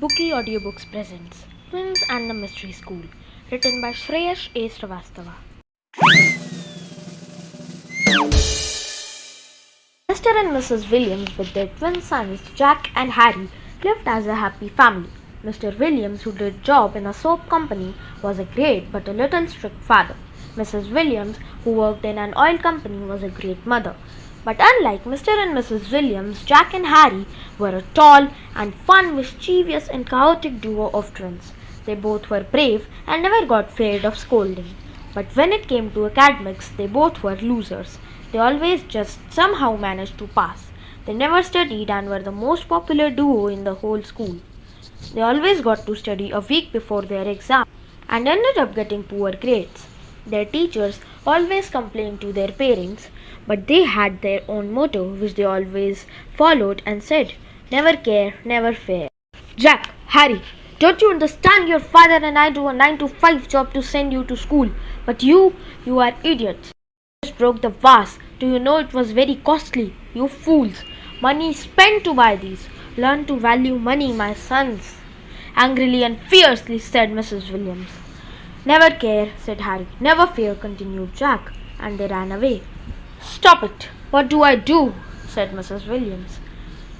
Bookie AudioBooks presents Twins and the Mystery School, written by Shreyash A. Srivastava. Mr. and Mrs. Williams, with their twin sons Jack and Harry, lived as a happy family. Mr. Williams, who did job in a soap company, was a great but a little strict father. Mrs. Williams, who worked in an oil company, was a great mother. But unlike Mr. and Mrs. Williams, Jack and Harry were a tall and fun, mischievous and chaotic duo of twins. They both were brave and never got feared of scolding. But when it came to academics, they both were losers. They always just somehow managed to pass. They never studied and were the most popular duo in the whole school. They always got to study a week before their exam and ended up getting poor grades. Their teachers always complained to their parents, but they had their own motto which they always followed and said, "Never care, never fear." "Jack, Harry, don't you understand? Your father and I do a 9 to 5 job to send you to school. But you are idiots. You just broke the vase. Do you know it was very costly? You fools. Money spent to buy these. Learn to value money, my sons," angrily and fiercely said Mrs. Williams. "Never care," said Harry. "Never fear," continued Jack, and they ran away. "Stop it! What do I do?" said Mrs. Williams.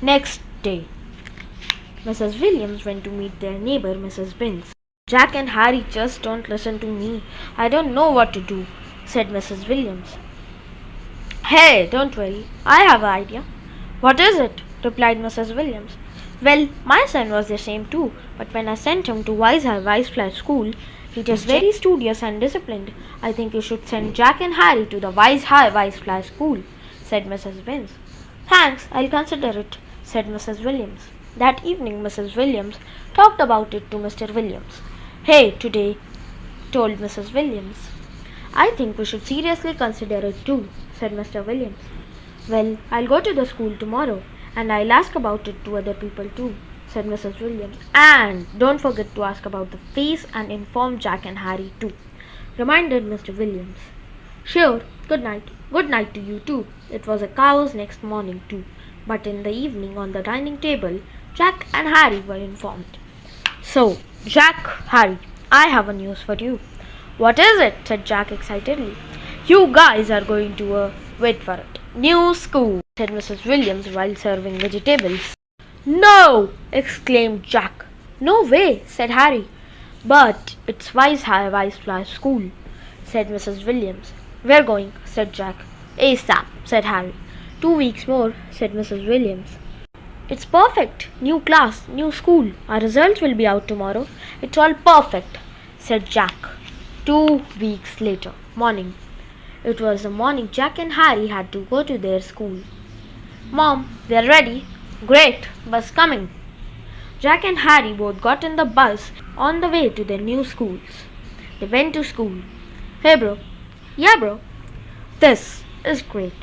Next day, Mrs. Williams went to meet their neighbor, Mrs. Binns. "Jack and Harry just don't listen to me. I don't know what to do," said Mrs. Williams. "Hey, don't worry. I have an idea." "What is it?" replied Mrs. Williams. "Well, my son was the same too, but when I sent him to Wise High Wise Fly School, he was very studious and disciplined. I think you should send Jack and Harry to the Wise High Wise Fly School," said Mrs. Binns. "Thanks, I'll consider it," said Mrs. Williams. That evening, Mrs. Williams talked about it to Mr. Williams. "Hey, today," told Mrs. Williams. "I think we should seriously consider it too," said Mr. Williams. "Well, I'll go to the school tomorrow, and I'll ask about it to other people too," said Mrs. Williams. "And don't forget to ask about the fees and inform Jack and Harry too," reminded Mr. Williams. "Sure. Good night." "Good night to you too." It was a chaos next morning too, but in the evening on the dining table, Jack and Harry were informed. "So, Jack, Harry, I have a news for you." "What is it?" said Jack excitedly. "You guys are going to wait for it, new school," said Mrs. Williams while serving vegetables. "No!" exclaimed Jack. "No way," said Harry. "But it's Wise High Wise Fly School," said Mrs. Williams. "We're going," said Jack. "ASAP," said Harry. 2 weeks more," said Mrs. Williams. "It's perfect. New class, new school. Our results will be out tomorrow. It's all perfect," said Jack. 2 weeks later, morning. It was the morning Jack and Harry had to go to their school. "Mom, they're ready." "Great, bus coming." Jack and Harry both got in the bus on the way to their new schools. They went to school. "Hey bro." "Yeah bro." "This is great."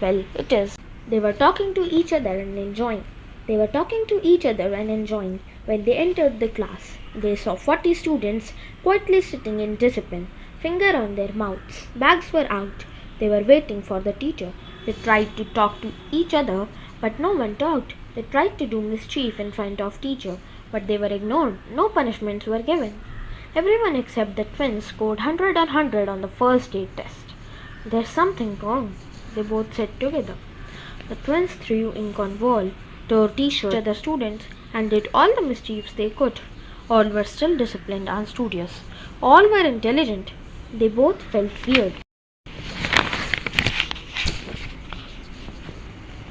"Well, it is." They were talking to each other and enjoying when they entered the class. They saw 40 students quietly sitting in discipline, finger on their mouths. Bags were out. They were waiting for the teacher. They tried to talk to each other, but no one talked. They tried to do mischief in front of teacher, but they were ignored. No punishments were given. Everyone except the twins scored 100 on 100 on the first day test. "There's something wrong," they both said together. The twins threw ink on wall, tore t-shirts at the students, and did all the mischiefs they could. All were still disciplined and studious. All were intelligent. They both felt weird.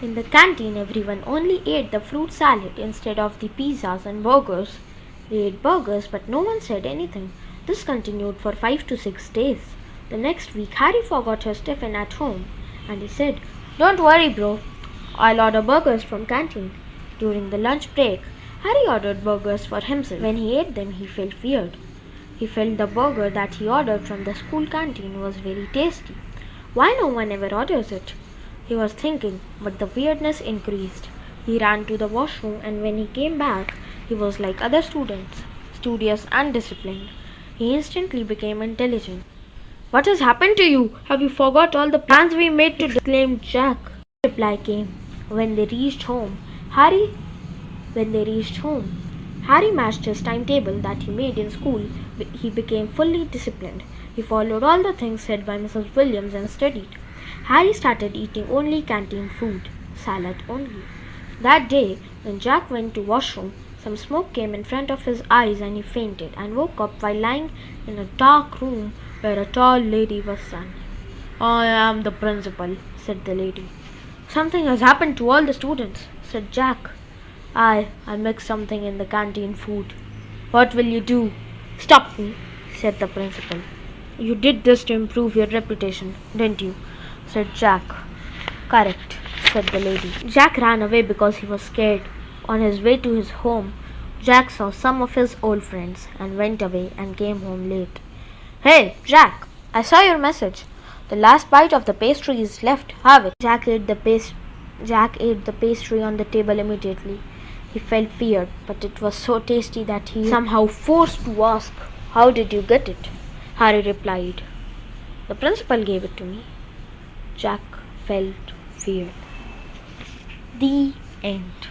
In the canteen, everyone only ate the fruit salad instead of the pizzas and burgers. They ate burgers, but no one said anything. This continued for 5 to 6 days. The next week, Harry forgot his tiffin at home, and he said, "Don't worry, bro. I'll order burgers from canteen." During the lunch break, Harry ordered burgers for himself. When he ate them, he felt weird. He felt the burger that he ordered from the school canteen was very tasty. Why no one ever orders it? He was thinking, but the weirdness increased. He ran to the washroom, and when he came back, he was like other students, studious and disciplined. He instantly became intelligent. "What has happened to you? Have you forgot all the plans we made to?" exclaimed Jack. Reply came. When they reached home, Harry matched his timetable that he made in school. He became fully disciplined. He followed all the things said by Mrs. Williams and studied. Harry started eating only canteen food, salad only. That day, when Jack went to washroom, some smoke came in front of his eyes and he fainted and woke up while lying in a dark room where a tall lady was standing. "I am the principal," said the lady. "Something has happened to all the students," said Jack. I mixed something in the canteen food." "What will you do?" "Stop me," said the principal. "You did this to improve your reputation, didn't you?" said Jack. "Correct," said the lady. Jack ran away because he was scared. On his way to his home, Jack saw some of his old friends and went away and came home late. "Hey, Jack, I saw your message. The last bite of the pastry is left. Have it." Jack ate the pastry on the table immediately. He felt feared, but it was so tasty that he somehow forced to ask, "How did you get it?" Harry replied, "The principal gave it to me." Jack felt feared. The end.